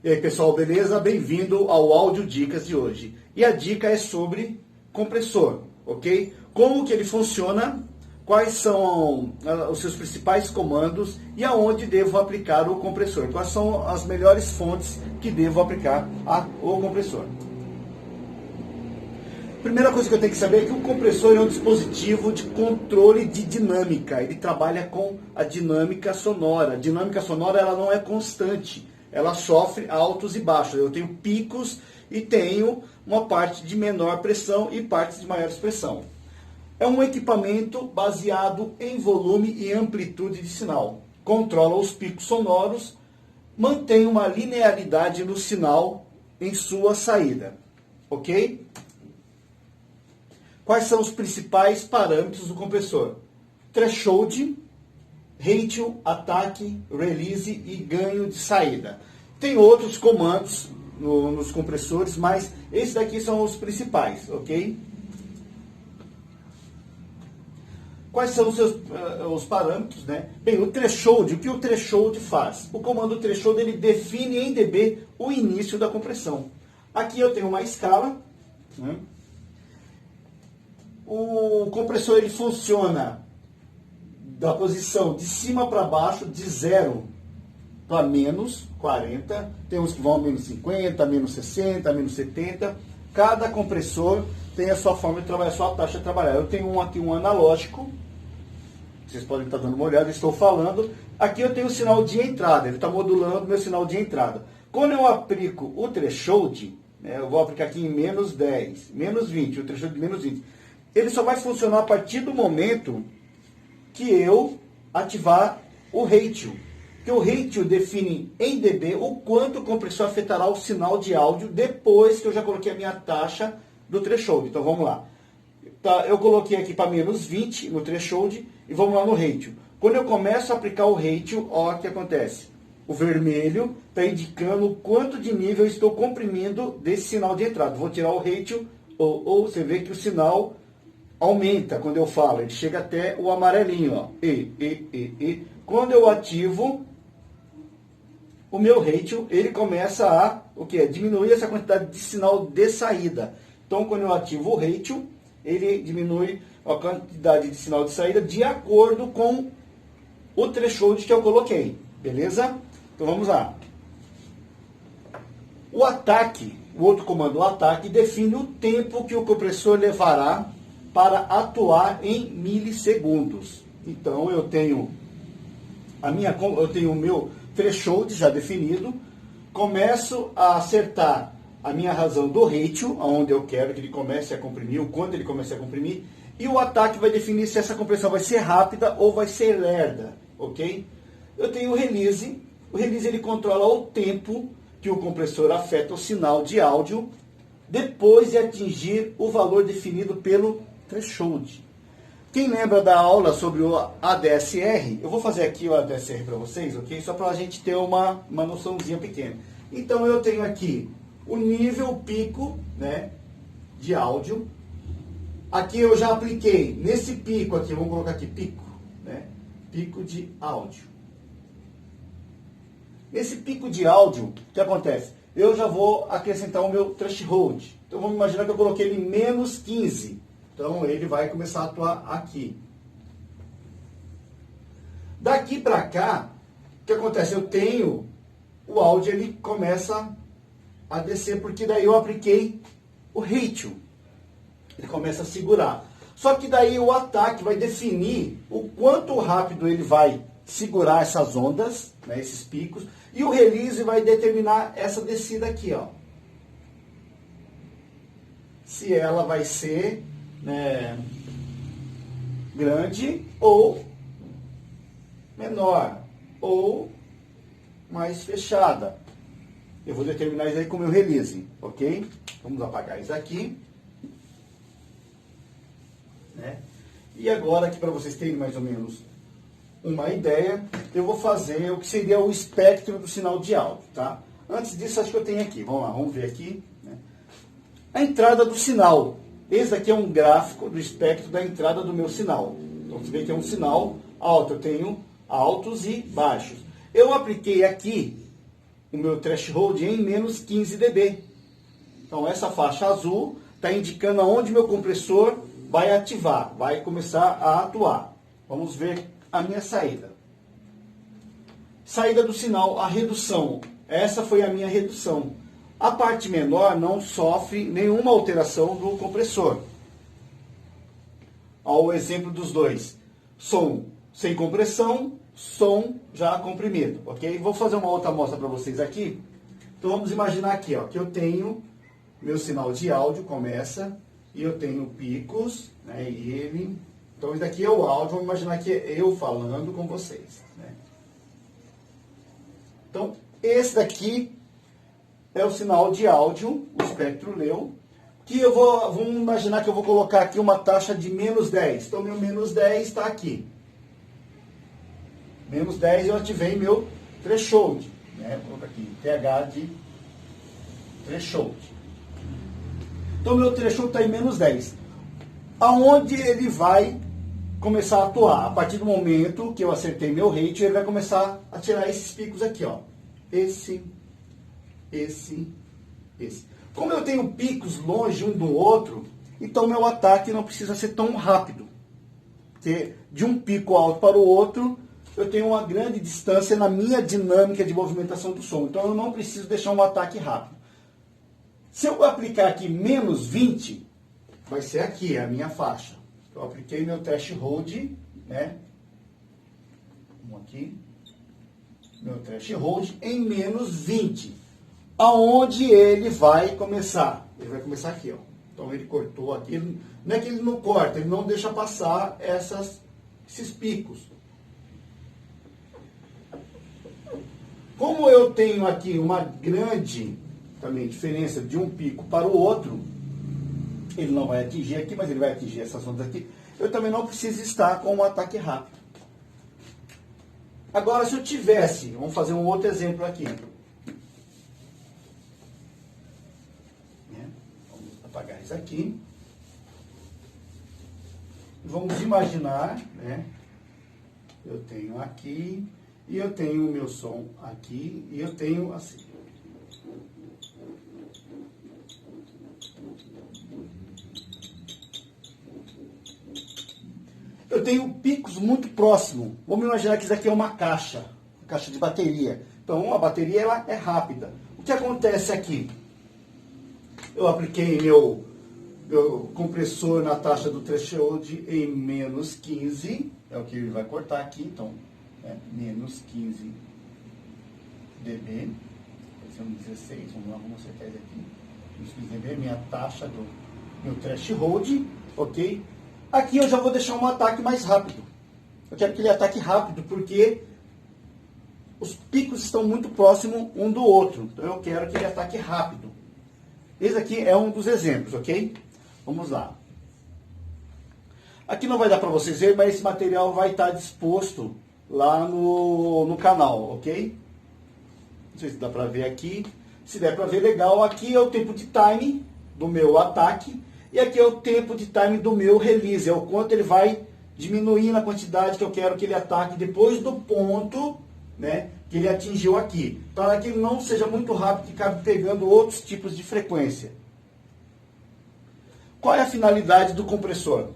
E aí pessoal, beleza? Bem-vindo ao Áudio Dicas de hoje. E a dica é sobre compressor, ok? Como que ele funciona, quais são os seus principais comandos e aonde devo aplicar o compressor. Quais são as melhores fontes que devo aplicar o compressor. Primeira coisa que eu tenho que saber é que o compressor é um dispositivo de controle de dinâmica. Ele trabalha com a dinâmica sonora. A dinâmica sonora ela não é constante. Ela sofre altos e baixos. Eu tenho picos e tenho uma parte de menor pressão e partes de maior pressão. É um equipamento baseado em volume e amplitude de sinal. Controla os picos sonoros, mantém uma linearidade no sinal em sua saída. Ok? Quais são os principais parâmetros do compressor? Threshold, ratio, ataque, release e ganho de saída. Tem outros comandos nos compressores, mas esses daqui são os principais, ok? Quais são os parâmetros, né? Bem, o threshold, o que o threshold faz? O comando threshold ele define em dB o início da compressão. Aqui eu tenho uma escala, né? O compressor ele funciona da posição de cima para baixo, de 0 para menos 40. Tem uns que vão a menos 50, menos 60, menos 70. Cada compressor tem a sua forma de trabalhar, a sua taxa de trabalhar. Eu tenho aqui um analógico. Vocês podem estar dando uma olhada, estou falando. Aqui eu tenho o sinal de entrada, ele está modulando o meu sinal de entrada. Quando eu aplico o threshold, né, eu vou aplicar aqui em menos 10, menos 20, o threshold de menos 20. Ele só vai funcionar a partir do momento que eu ativar o ratio. Porque o ratio define em dB o quanto o compressor afetará o sinal de áudio depois que eu já coloquei a minha taxa do threshold. Então vamos lá. Tá, eu coloquei aqui para menos 20 no threshold e vamos lá no ratio. Quando eu começo a aplicar o ratio, olha o que acontece. O vermelho está indicando o quanto de nível eu estou comprimindo desse sinal de entrada. Vou tirar o ratio, ou você vê que o sinal aumenta quando eu falo, ele chega até o amarelinho, ó. E. Quando eu ativo o meu ratio, ele começa a diminuir essa quantidade de sinal de saída. Então, quando eu ativo o ratio, ele diminui a quantidade de sinal de saída de acordo com o threshold que eu coloquei. Beleza? Então, vamos lá. O ataque, o outro comando, o ataque, define o tempo que o compressor levará para atuar em milissegundos. Então eu tenho o meu threshold já definido, começo a acertar a minha razão do ratio, aonde eu quero que ele comece a comprimir, o quanto ele comece a comprimir, e o ataque vai definir se essa compressão vai ser rápida ou vai ser lerda, ok? Eu tenho o release ele controla o tempo que o compressor afeta o sinal de áudio depois de atingir o valor definido pelo threshold. Quem lembra da aula sobre o ADSR? Eu vou fazer aqui o ADSR para vocês, ok? Só para a gente ter uma noçãozinha pequena. Então eu tenho aqui o nível pico, né, de áudio. Aqui eu já apliquei, nesse pico aqui, vamos colocar aqui pico, né, pico de áudio. Nesse pico de áudio, o que acontece? Eu já vou acrescentar o meu threshold. Então vamos imaginar que eu coloquei ele em menos 15. Então ele vai começar a atuar aqui. Daqui para cá, o que acontece? Eu tenho o áudio, ele começa a descer, porque daí eu apliquei o ratio. Ele começa a segurar. Só que daí o ataque vai definir o quanto rápido ele vai segurar essas ondas, né, esses picos, e o release vai determinar essa descida aqui, ó. Se ela vai ser grande ou menor, ou mais fechada. Eu vou determinar isso aí com o meu release, ok? Vamos apagar isso aqui. Né? E agora, aqui para vocês terem mais ou menos uma ideia, eu vou fazer o que seria o espectro do sinal de áudio, tá? Antes disso, acho que eu tenho aqui, vamos lá, vamos ver aqui. Né? A entrada do sinal. Esse aqui é um gráfico do espectro da entrada do meu sinal. Então, você vê que é um sinal alto, eu tenho altos e baixos. Eu apliquei aqui o meu threshold em menos 15 dB. Então essa faixa azul está indicando aonde meu compressor vai ativar, vai começar a atuar. Vamos ver a minha saída. Saída do sinal, a redução. Essa foi a minha redução. A parte menor não sofre nenhuma alteração do compressor. Ao exemplo dos dois. Som sem compressão, som já comprimido, ok? Vou fazer uma outra amostra para vocês aqui. Então vamos imaginar aqui, ó, que eu tenho meu sinal de áudio, começa, e eu tenho picos, né, e ele... Então isso daqui é o áudio, vamos imaginar que é eu falando com vocês, né? Então, esse daqui é o sinal de áudio, o espectro leu, que eu vamos imaginar que eu vou colocar aqui uma taxa de menos 10. Então, meu menos 10 está aqui. Menos 10 eu ativei meu threshold, né? Vou colocar aqui, TH de threshold. Então, meu threshold está em menos 10. Aonde ele vai começar a atuar? A partir do momento que eu acertei meu rate, ele vai começar a tirar esses picos aqui, ó. Esse. Como eu tenho picos longe um do outro, então meu ataque não precisa ser tão rápido. Porque de um pico alto para o outro, eu tenho uma grande distância na minha dinâmica de movimentação do som. Então eu não preciso deixar um ataque rápido. Se eu aplicar aqui menos 20, vai ser aqui a minha faixa. Eu apliquei meu threshold, né? Vamos aqui. Meu threshold em menos 20. Aonde ele vai começar? Ele vai começar aqui, ó. Então ele cortou aqui. Não é que ele não corta, ele não deixa passar esses picos. Como eu tenho aqui uma grande também diferença de um pico para o outro, ele não vai atingir aqui, mas ele vai atingir essas ondas aqui. Eu também não preciso estar com um ataque rápido. Agora, se eu tivesse, vamos fazer um outro exemplo aqui. Vamos apagar isso aqui. Vamos imaginar, né? Eu tenho aqui, e eu tenho o meu som aqui, e eu tenho assim. Eu tenho picos muito próximos. Vamos imaginar que isso aqui é uma caixa de bateria. Então, a bateria ela é rápida. O que acontece aqui? Eu apliquei meu compressor na taxa do threshold em menos 15. É o que ele vai cortar aqui. Então, menos 15 dB. Vai ser um 16. Vamos acertar isso aqui. Menos 15 dB, minha taxa do meu threshold. Ok? Aqui eu já vou deixar um ataque mais rápido. Eu quero que ele ataque rápido, porque os picos estão muito próximos um do outro. Então eu quero que ele ataque rápido. Esse aqui é um dos exemplos, ok? Vamos lá. Aqui não vai dar para vocês verem, mas esse material vai estar disposto lá no canal, ok? Não sei se dá para ver aqui. Se der para ver, legal. Aqui é o tempo de time do meu ataque. E aqui é o tempo de time do meu release, é o quanto ele vai diminuir na quantidade que eu quero que ele ataque depois do ponto, né, que ele atingiu aqui. Para que ele não seja muito rápido e acabe pegando outros tipos de frequência. Qual é a finalidade do compressor?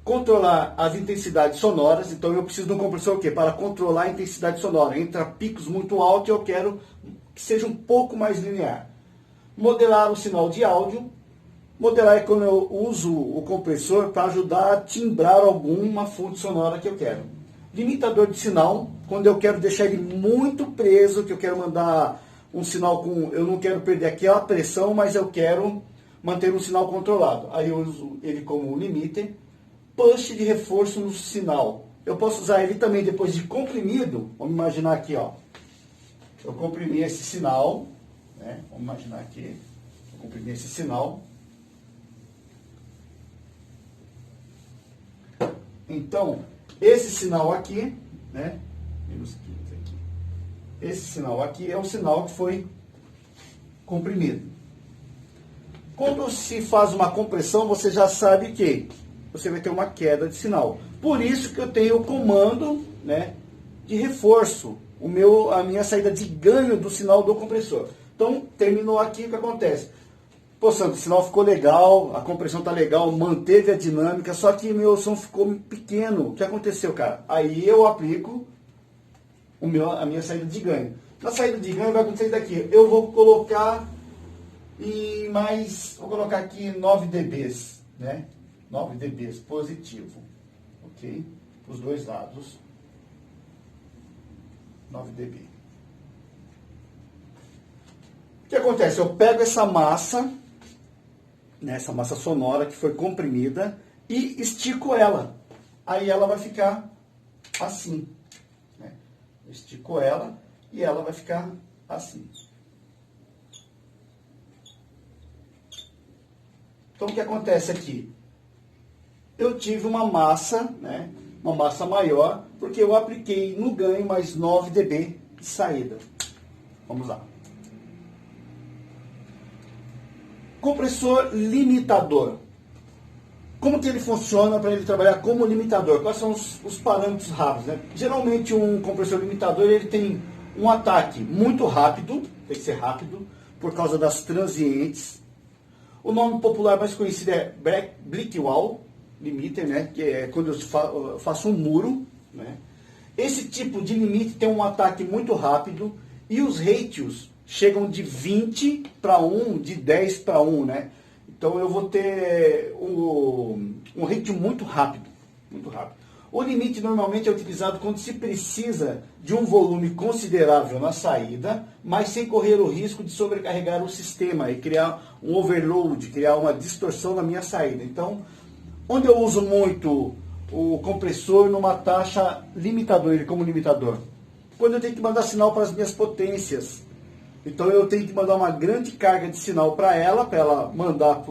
Controlar as intensidades sonoras. Então eu preciso de um compressor o quê? Para controlar a intensidade sonora. Entre picos muito altos eu quero que seja um pouco mais linear. Modelar o sinal de áudio. Modelar é quando eu uso o compressor para ajudar a timbrar alguma fonte sonora que eu quero. Limitador de sinal, quando eu quero deixar ele muito preso, que eu quero mandar um sinal com... Eu não quero perder aquela pressão, mas eu quero manter um sinal controlado. Aí eu uso ele como limiter. Push de reforço no sinal. Eu posso usar ele também depois de comprimido. Vamos imaginar aqui, ó. Eu comprimi esse sinal, né? Vamos imaginar aqui. Eu comprimi esse sinal. Então, esse sinal aqui, né? Menos 15 aqui. Esse sinal aqui é um sinal que foi comprimido. Quando se faz uma compressão, você já sabe que você vai ter uma queda de sinal. Por isso que eu tenho o comando, né, de reforço, a minha saída de ganho do sinal do compressor. Então, terminou aqui, o que acontece? Pô, Santos, o sinal ficou legal, a compressão tá legal, manteve a dinâmica, só que meu som ficou pequeno. O que aconteceu, cara? Aí eu aplico a minha saída de ganho. Na saída de ganho vai acontecer isso daqui. Eu vou colocar vou colocar aqui 9 dBs, né? 9 dBs positivo, ok? Os dois lados. 9 dB. O que acontece? Eu pego essa massa, né, essa massa sonora que foi comprimida e estico ela. Aí ela vai ficar assim. Né? Eu estico ela e ela vai ficar assim. Então o que acontece aqui? Eu tive uma massa, né, uma massa maior, porque eu apliquei no ganho mais 9 dB de saída. Vamos lá. Compressor limitador. Como que ele funciona para ele trabalhar como limitador? Quais são os parâmetros rápidos? Né? Geralmente um compressor limitador ele tem um ataque muito rápido, tem que ser rápido, por causa das transientes. O nome popular mais conhecido é Brick Wall Limiter, né? Que é quando eu faço um muro. Né? Esse tipo de limite tem um ataque muito rápido e os ratios chegam de 20 para 1, de 10 para 1, né? Então eu vou ter um ratio muito rápido, muito rápido. O limite normalmente é utilizado quando se precisa de um volume considerável na saída, mas sem correr o risco de sobrecarregar o sistema e criar um overload, criar uma distorção na minha saída. Então, onde eu uso muito o compressor numa taxa limitador, ele como limitador? Quando eu tenho que mandar sinal para as minhas potências. Então eu tenho que mandar uma grande carga de sinal para ela mandar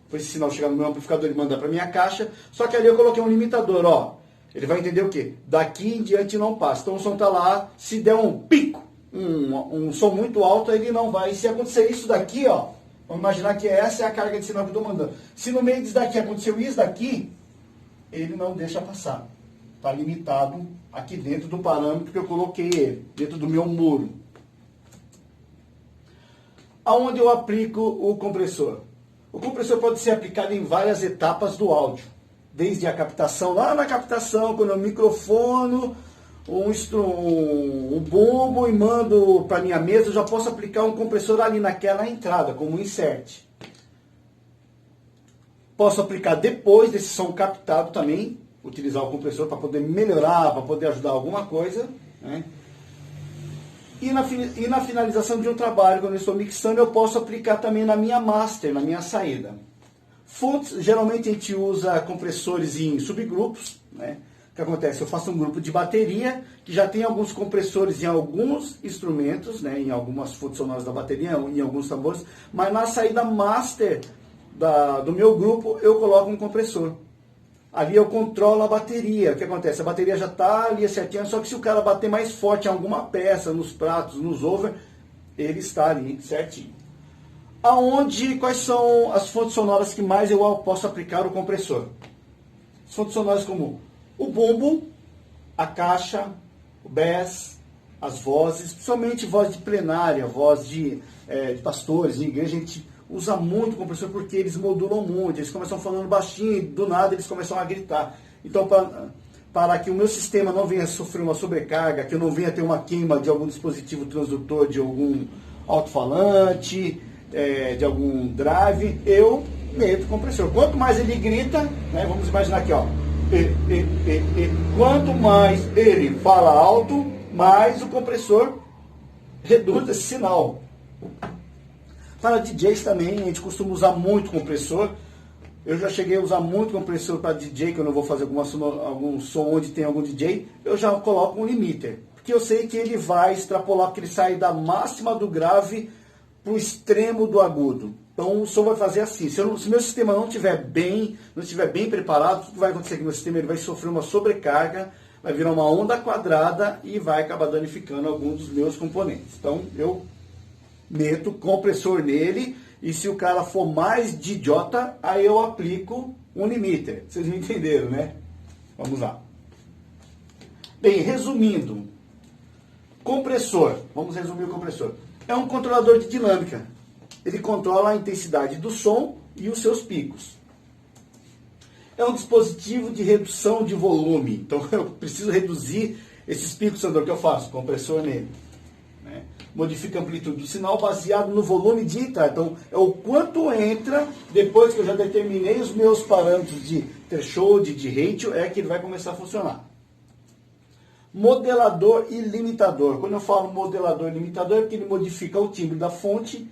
para esse sinal chegar no meu amplificador e mandar para minha caixa. Só que ali eu coloquei um limitador, ó. Ele vai entender o quê? Daqui em diante não passa. Então o som está lá, se der um pico, um som muito alto, ele não vai. Se acontecer isso daqui, ó, vamos imaginar que essa é a carga de sinal que eu estou mandando. Se no meio disso daqui aconteceu isso daqui, ele não deixa passar. Está limitado aqui dentro do parâmetro que eu coloquei ele, dentro do meu muro. Aonde eu aplico o compressor? O compressor pode ser aplicado em várias etapas do áudio. Desde a captação, lá na captação, quando eu microfono um bumbo e mando para minha mesa, eu já posso aplicar um compressor ali naquela entrada, como um insert. Posso aplicar depois desse som captado também, utilizar o compressor para poder melhorar, para poder ajudar alguma coisa, né? E na finalização de um trabalho, quando eu estou mixando, eu posso aplicar também na minha master, na minha saída. Fontes, geralmente a gente usa compressores em subgrupos, né? O que acontece? Eu faço um grupo de bateria, que já tem alguns compressores em alguns instrumentos, né? Em algumas fontes sonoras da bateria, em alguns tambores, mas na saída master do meu grupo, eu coloco um compressor. Ali eu controlo a bateria. O que acontece? A bateria já está ali certinha, só que se o cara bater mais forte em alguma peça, nos pratos, nos over, ele está ali certinho. Quais são as fontes sonoras que mais eu posso aplicar o compressor? As fontes sonoras como o bumbo, a caixa, o bass, as vozes, principalmente voz de plenária, voz de pastores, de igreja, a gente usa muito o compressor porque eles modulam muito, eles começam falando baixinho e do nada eles começam a gritar. Então, para que o meu sistema não venha sofrer uma sobrecarga, que eu não venha ter uma queima de algum dispositivo transdutor, de algum alto-falante, de algum drive, eu meto o compressor. Quanto mais ele grita, né, vamos imaginar aqui, ó, quanto mais ele fala alto, mais o compressor reduz esse sinal. Para DJs também, a gente costuma usar muito compressor. Eu já cheguei a usar muito compressor para DJ, quando eu vou fazer algum som onde tem algum DJ, eu já coloco um limiter. Porque eu sei que ele vai extrapolar, porque ele sai da máxima do grave para o extremo do agudo. Então o som vai fazer assim. Se meu sistema não estiver bem preparado, o que vai acontecer? Que meu sistema ele vai sofrer uma sobrecarga, vai virar uma onda quadrada e vai acabar danificando alguns dos meus componentes. Então eu meto compressor nele, e se o cara for mais de idiota, aí eu aplico um limiter. Vocês me entenderam, né? Vamos lá. Bem, resumindo, Compressor, vamos resumir o compressor. É um controlador de dinâmica. Ele controla a intensidade do som e os seus picos. É um dispositivo de redução de volume. Então eu preciso reduzir esses picos, Sandro, que eu faço? Compressor nele. Né? Modifica a amplitude do sinal baseado no volume de entrada. Então é o quanto entra, depois que eu já determinei os meus parâmetros de threshold, de ratio, é que ele vai começar a funcionar. Modelador e limitador. Quando eu falo modelador e limitador, é porque ele modifica o timbre da fonte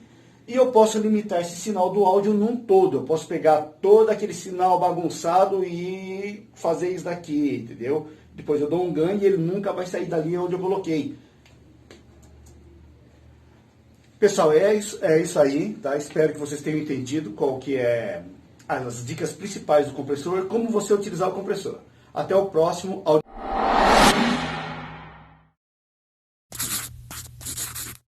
e eu posso limitar esse sinal do áudio num todo. Eu posso pegar todo aquele sinal bagunçado e fazer isso daqui, entendeu? Depois eu dou um ganho e ele nunca vai sair dali onde eu coloquei. Pessoal, é isso aí, tá? Espero que vocês tenham entendido qual que é as dicas principais do compressor, como você utilizar o compressor. Até o próximo áudio.